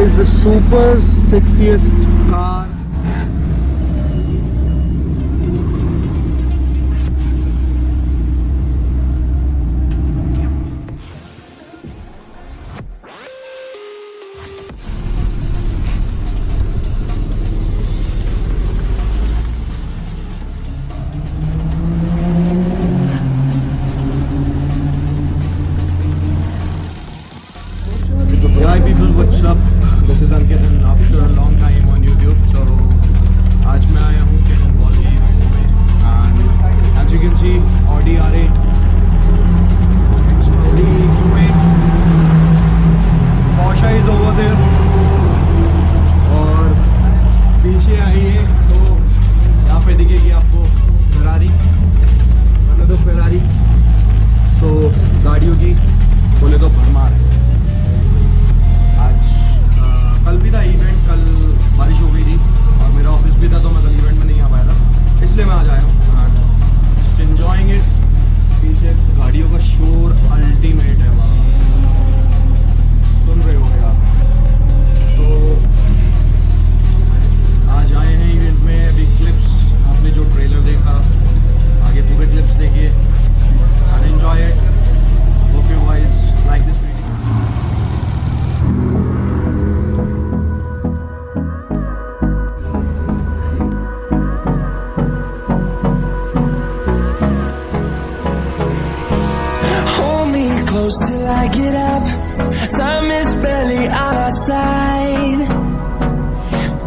is the super sexiest car. Hi people, what's up? This is Ankit and after a long time on YouTube. So आज मैं आया हूँ Kenin ball के event में and as you can see Audi R8 it's Audi Q8 Porsche is over there और पीछे आइए तो यहाँ पे दिखेगी आपको Ferrari मतलब Ferrari तो गाड़ियों की बोले तो भरमार है। कल भी था इवेंट, कल बारिश हो गई थी और मेरा ऑफिस भी था तो मैं कल इवेंट में नहीं आ पाया था, इसलिए मैं आज आया हूँ। Just enjoying it. पीछे गाड़ियों का शोर अल्टीमेट है वहाँ, सुन रहे हो आप? तो आज आए हैं इवेंट में। अभी क्लिप्स आपने जो ट्रेलर देखा, आगे पूरे क्लिप्स देखिए and enjoy it. Hope you guys like this video. Till I get up, time is barely on our side.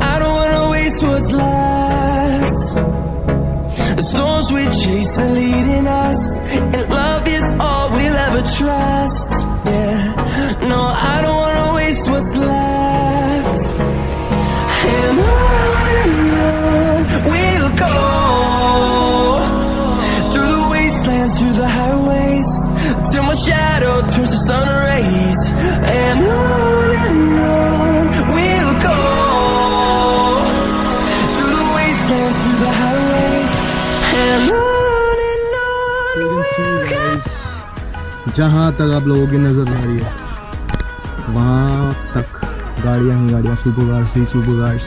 I don't wanna waste what's left. The storms we chase are leading us, and love is all we'll ever trust. Yeah, no, I don't wanna waste what's left. And on we'll go, through the wastelands, through the highways, till my shadow turns to sun rays. And on we'll go, through the wastelands, through the highways. And on we'll go. जहाँ तक आप लोगों की नज़र आ रही है वहाँ तक गाड़ियाँ ही गाड़ियाँ, super cars he super cars.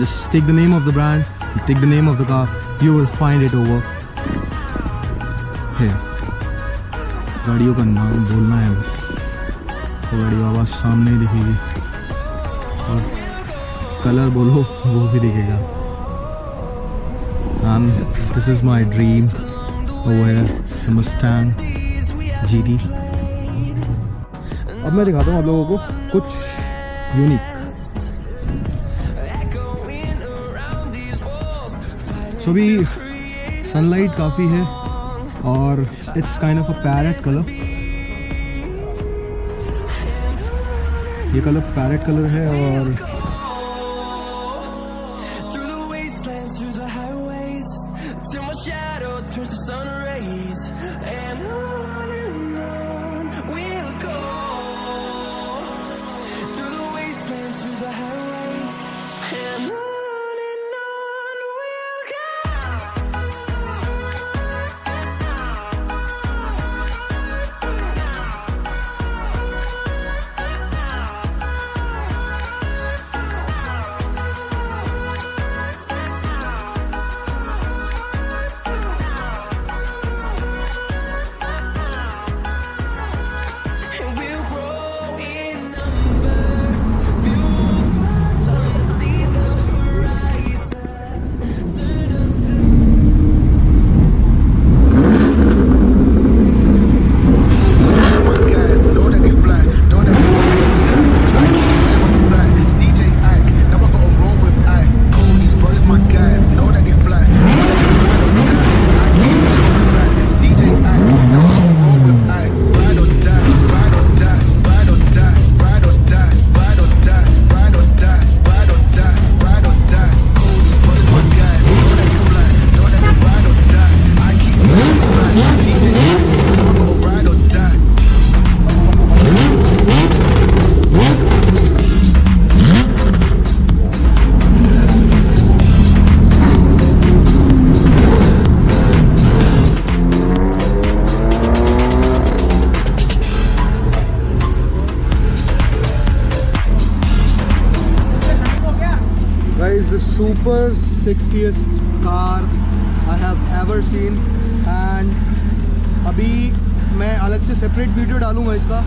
Just take the name of the brand, take the name of the car, you will find it over here. गाड़ियों का नाम बोलना है बस, तो गाड़ी आवाज़ सामने ही दिखेगी और कलर बोलो वो भी दिखेगा। And this is my dream over here, the Mustang GT। अब मैं दिखाता हूँ आप लोगों को कुछ यूनिक। सो अभी सनलाइट काफ़ी है और it's kind of a parrot colour. ये कलर पैरेट कलर है और super sexiest car I have ever seen. And अभी मैं अलग से separate video डालूँगा इसका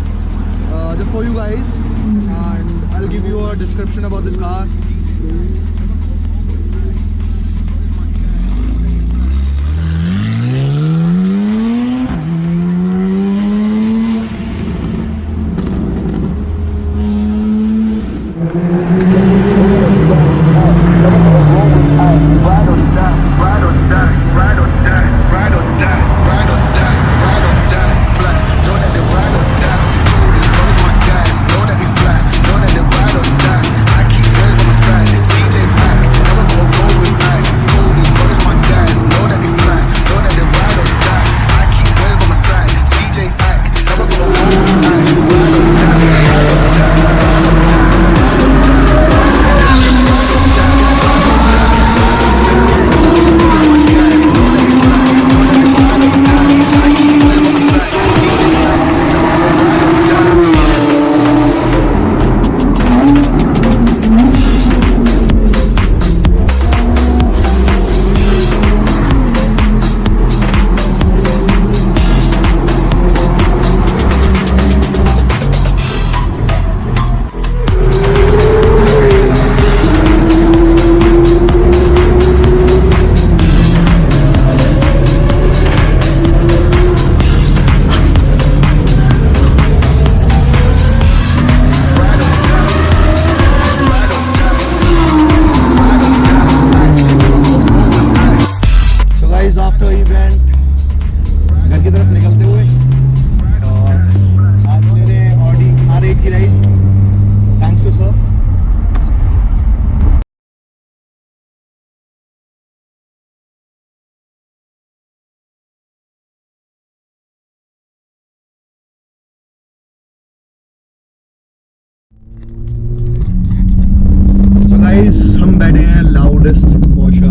just for you guys, and I'll give you a description about this car. After event घर की तरफ निकलते हुए, और आज ले रहे हैं ऑडी R8 की ride, thanks to sir. So guys, हम बैठे हैं लाउडेस्ट पोर्शन